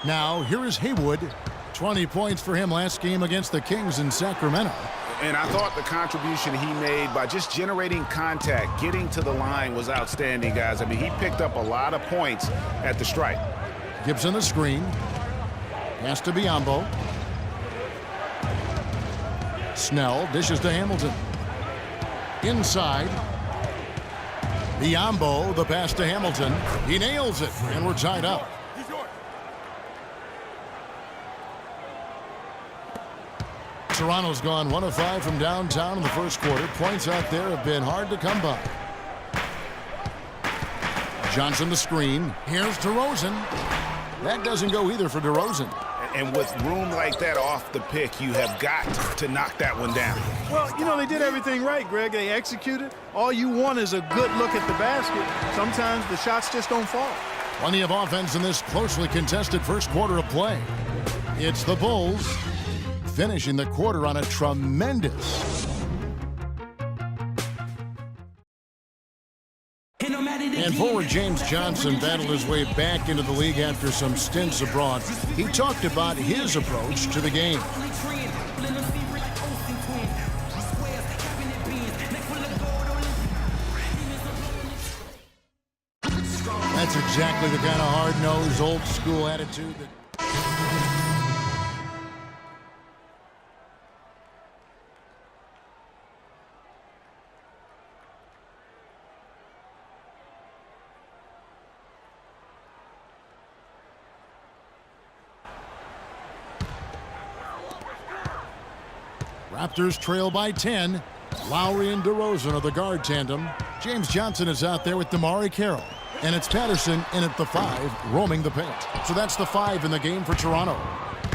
Now, here is Haywood. 20 points for him last game against the Kings in Sacramento. And I thought the contribution he made by just generating contact, getting to the line was outstanding, guys. I mean, he picked up a lot of points at the stripe. Gibson the screen. Pass to Biyombo. Snell dishes to Hamilton. Inside. Biyombo, the pass to Hamilton. He nails it, and we're tied up. Toronto's gone 1 of 5 from downtown in the first quarter. Points out there have been hard to come by. Johnson the screen. Here's DeRozan. That doesn't go either for DeRozan. And with room like that off the pick, you have got to knock that one down. Well, you know, they did everything right, Greg. They executed. All you want is a good look at the basket. Sometimes the shots just don't fall. Plenty of offense in this closely contested first quarter of play. It's the Bulls finishing the quarter on a tremendous. And forward James Johnson battled his way back into the league after some stints abroad. He talked about his approach to the game. That's exactly the kind of hard-nosed, old-school attitude that... Raptors trail by 10. Lowry and DeRozan are the guard tandem. James Johnson is out there with DeMarre Carroll. And it's Patterson in at the 5, roaming the paint. So that's the 5 in the game for Toronto.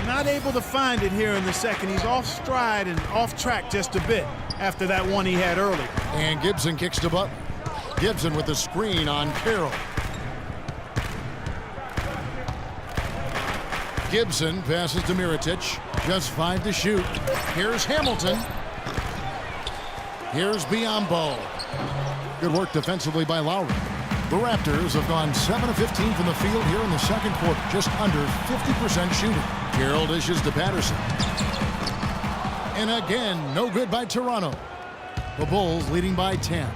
Not able to find it here in the second. He's off stride and off track just a bit after that one he had early. And Gibson kicks to Butler. Gibson with the screen on Carroll. Gibson passes to Mirotic. Just 5 to shoot. Here's Hamilton. Here's Biyombo. Good work defensively by Lowry. The Raptors have gone 7 of 15 from the field here in the second quarter. Just under 50% shooting. Carroll dishes to Patterson. And again, no good by Toronto. The Bulls leading by 10.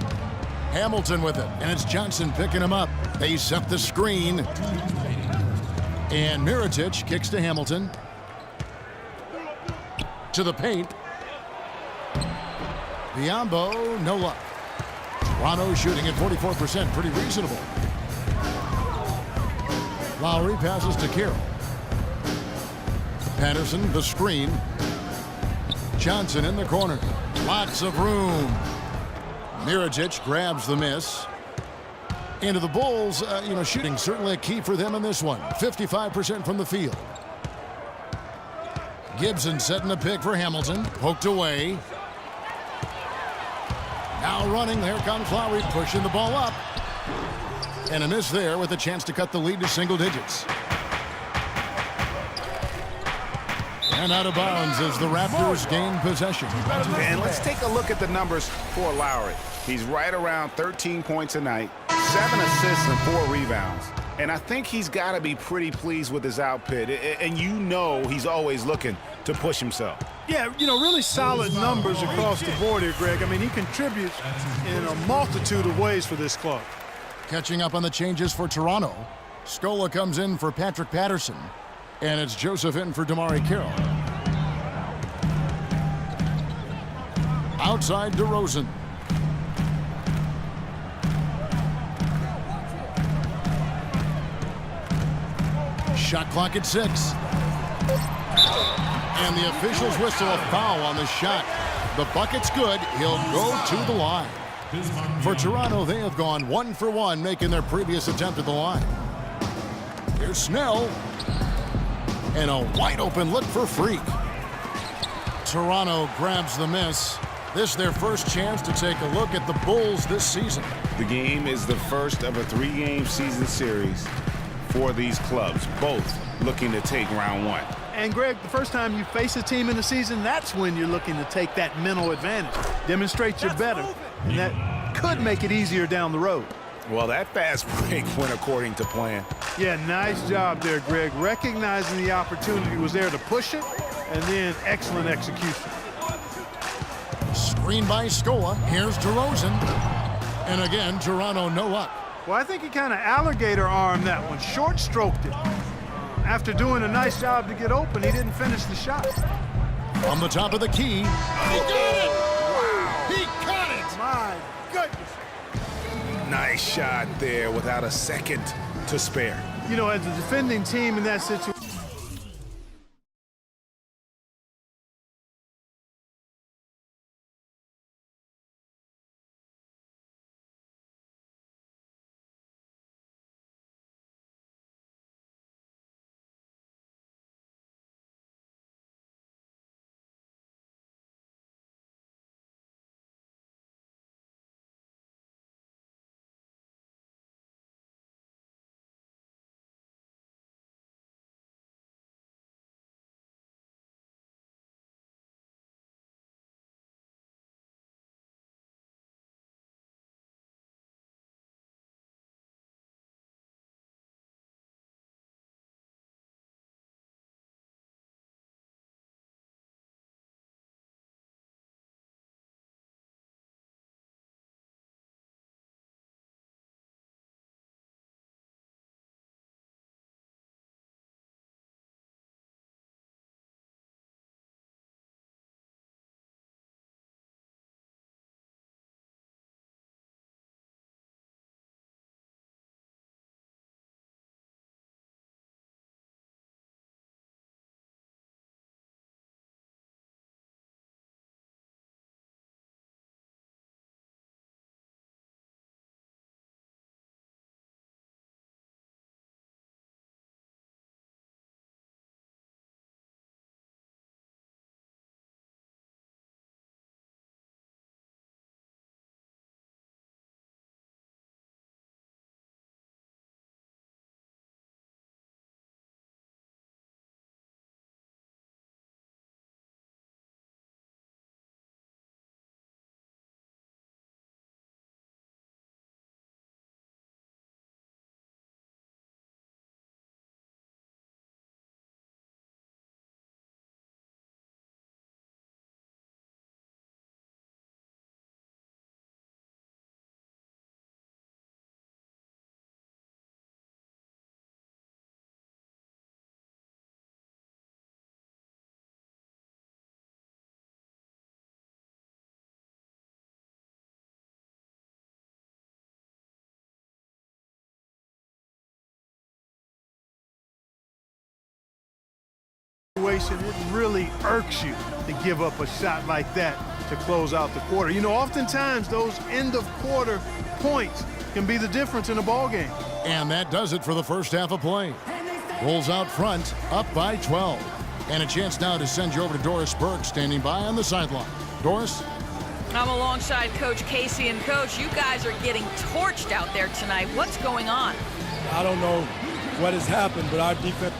Hamilton with it, and it's Johnson picking him up. They set the screen. And Mirotic kicks to Hamilton. To the paint. Biyombo, no luck. Toronto shooting at 44%, pretty reasonable. Lowry passes to Carroll. Patterson, the screen. Johnson in the corner. Lots of room. Mirotic grabs the miss. Into the Bulls, shooting certainly a key for them in this one. 55% from the field. Gibson setting the pick for Hamilton. Poked away. Now running, there comes Lowry pushing the ball up. And a miss there with a chance to cut the lead to single digits. And out of bounds as the Raptors gain possession. And let's take a look at the numbers for Lowry. He's right around 13 points a night, 7 assists and 4 rebounds. And I think he's got to be pretty pleased with his output. And you know he's always looking to push himself. Yeah, really solid numbers across the board here, Greg. I mean, he contributes in a multitude of ways for this club. Catching up on the changes for Toronto. Scola comes in for Patrick Patterson. And it's Joseph in for DeMarre Carroll. Outside DeRozan. Shot clock at 6. And the officials whistle a foul on the shot. The bucket's good. He'll go to the line. For Toronto, they have gone 1 for 1, making their previous attempt at the line. Here's Snell. And a wide open look for Freak. Toronto grabs the miss. This their first chance to take a look at the Bulls this season. The game is the first of a 3-game season series for these clubs, both looking to take round 1. And Greg, the first time you face a team in the season, that's when you're looking to take that mental advantage. Demonstrate you're better, and that could make it easier down the road. Well, that fast break went according to plan. Yeah, nice job there, Greg. Recognizing the opportunity was there to push it, and then excellent execution. Screen by Scola. Here's DeRozan. And again, Toronto no luck. Well, I think he kind of alligator armed that one, short stroked it. After doing a nice job to get open, he didn't finish the shot. From the top of the key. He got it! Wow. He got it! My goodness. Nice shot there without a second to spare. You know, as a defending team in that situation, it really irks you to give up a shot like that to close out the quarter. You know, oftentimes those end of quarter points can be the difference in a ball game. And that does it for the first half of play. Bulls out front, up by 12. And a chance now to send you over to Doris Burke, standing by on the sideline. Doris? I'm alongside Coach Casey, and Coach, you guys are getting torched out there tonight. What's going on? I don't know what has happened, but our defense...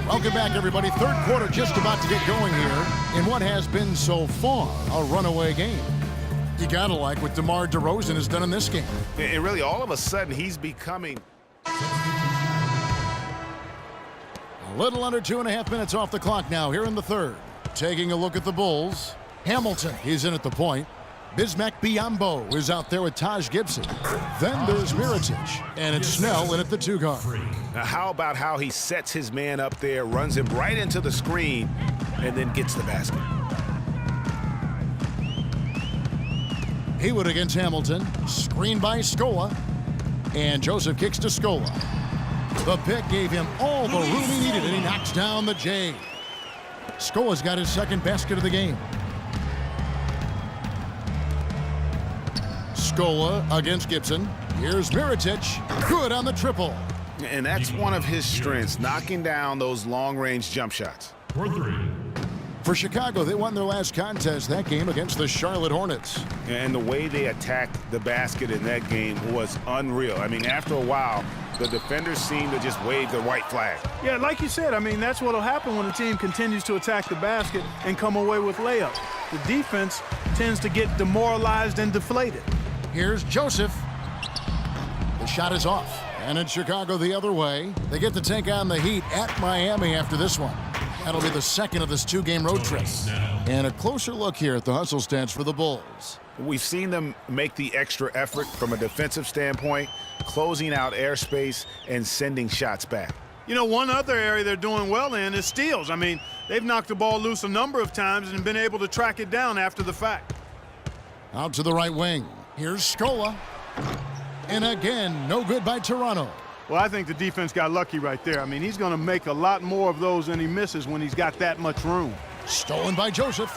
Welcome back, everybody. Third quarter just about to get going here in what has been so far a runaway game. You gotta like what DeMar DeRozan has done in this game. And really, all of a sudden, he's becoming... A little under 2.5 minutes off the clock now here in the third. Taking a look at the Bulls. Hamilton, he's in at the point. Bismack Biyombo is out there with Taj Gibson. Then there's Mirotic, and it's Snell in at the 2 guard. Now, how about how he sets his man up there, runs him right into the screen, and then gets the basket. Haywood against Hamilton. Screen by Scola. And Joseph kicks to Scola. The pick gave him all the room he needed, and he knocks down the J. Scola's got his second basket of the game. Scola against Gibson. Here's Mirotic. Good on the triple. And that's one of his strengths, knocking down those long-range jump shots. For 3, For Chicago, they won their last contest, that game against the Charlotte Hornets. And the way they attacked the basket in that game was unreal. I mean, after a while, the defenders seemed to just wave the white flag. Yeah, like you said, I mean, that's what will happen when a team continues to attack the basket and come away with layups. The defense tends to get demoralized and deflated. Here's Joseph. The shot is off. And in Chicago the other way, they get to take on the Heat at Miami after this one. That'll be the second of this two-game road trip. And a closer look here at the hustle stats for the Bulls. We've seen them make the extra effort from a defensive standpoint, closing out airspace and sending shots back. You know, one other area they're doing well in is steals. I mean, they've knocked the ball loose a number of times and been able to track it down after the fact. Out to the right wing. Here's Scola. And again, no good by Toronto. Well, I think the defense got lucky right there. I mean, he's going to make a lot more of those than he misses when he's got that much room. Stolen by Joseph.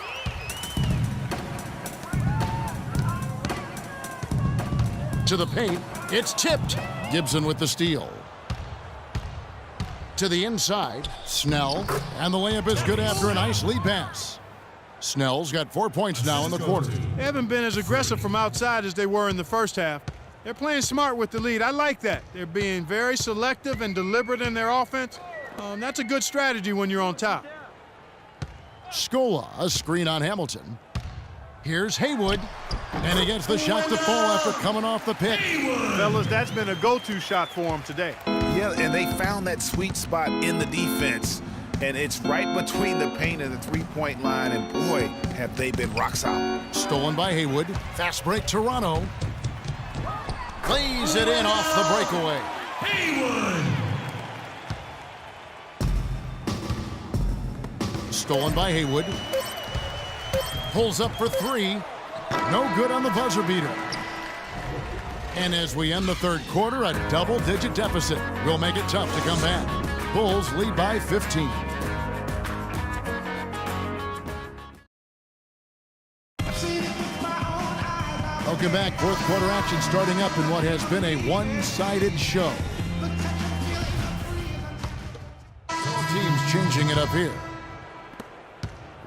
To the paint. It's tipped. Gibson with the steal. To the inside. Snell. And the layup is good after a nice lead pass. Snell's got 4 points now in the quarter. They haven't been as aggressive from outside as they were in the first half. They're playing smart with the lead. I like that. They're being very selective and deliberate in their offense. That's a good strategy when you're on top. Scola, a screen on Hamilton. Here's Haywood. And he gets the shot to fall after coming off the pick. Fellas, that's been a go-to shot for him today. Yeah, and they found that sweet spot in the defense. And it's right between the paint and the three-point line. And boy, have they been rock solid. Stolen by Haywood. Fast break, Toronto. Plays it in off the breakaway. Haywood! Stolen by Haywood. Pulls up for three. No good on the buzzer beater. And as we end the third quarter, a double-digit deficit will make it tough to come back. Bulls lead by 15. Welcome back. Fourth quarter action starting up in what has been a one-sided show. Teams changing it up here.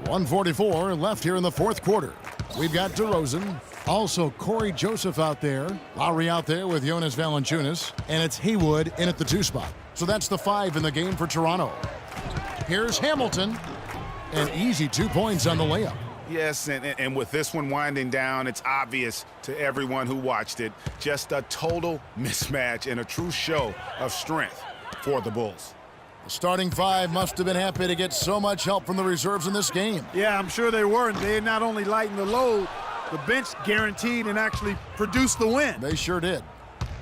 1:44 left here in the fourth quarter. We've got DeRozan. Also Corey Joseph out there. Lowry out there with Jonas Valanciunas. And it's Haywood in at the 2 spot. So that's the 5 in the game for Toronto. Here's Hamilton. An easy 2 points on the layup. Yes, and with this one winding down, it's obvious to everyone who watched it. Just a total mismatch and a true show of strength for the Bulls. The starting 5 must have been happy to get so much help from the reserves in this game. Yeah, I'm sure they were. They not only lightened the load, the bench guaranteed and actually produced the win. They sure did.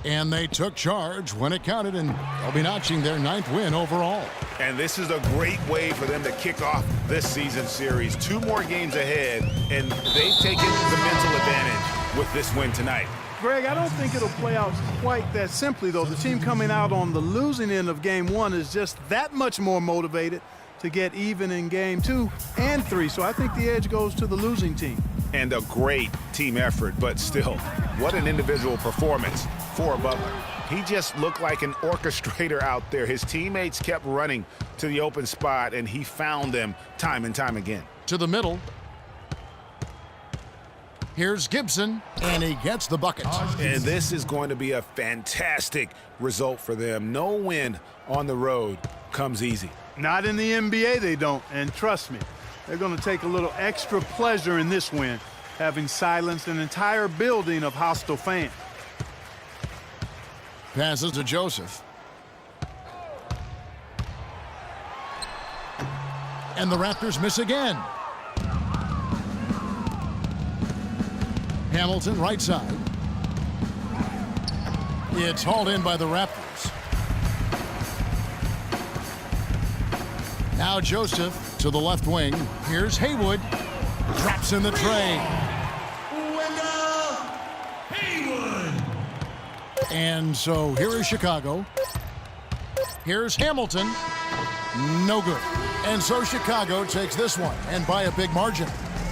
And they took charge when it counted, and they'll be notching their 9th win overall. And this is a great way for them to kick off this season series. 2 more games ahead, and they've taken the mental advantage with this win tonight. Greg, I don't think it'll play out quite that simply, though. The team coming out on the losing end of game 1 is just that much more motivated to get even in game 2 and 3. So I think the edge goes to the losing team. And a great team effort, but still, what an individual performance for Butler. He just looked like an orchestrator out there. His teammates kept running to the open spot, and he found them time and time again. To the middle. Here's Gibson, and he gets the bucket. And this is going to be a fantastic result for them. No win on the road comes easy. Not in the NBA, they don't. And trust me, they're going to take a little extra pleasure in this win, having silenced an entire building of hostile fans. Passes to Joseph. And the Raptors miss again. Hamilton, right side. It's hauled in by the Raptors. Now Joseph to the left wing. Here's Haywood. Drops in the tray. Haywood! And so here is Chicago. Here's Hamilton. No good. And so Chicago takes this one, and by a big margin.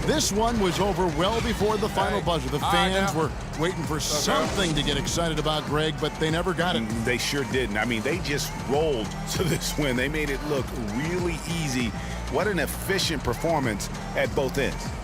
This one was over well before the final buzzer. The fans were waiting for something to get excited about, Greg, but they never got it. They sure didn't. I mean, they just rolled to this win. They made it look really easy What an efficient performance at both ends.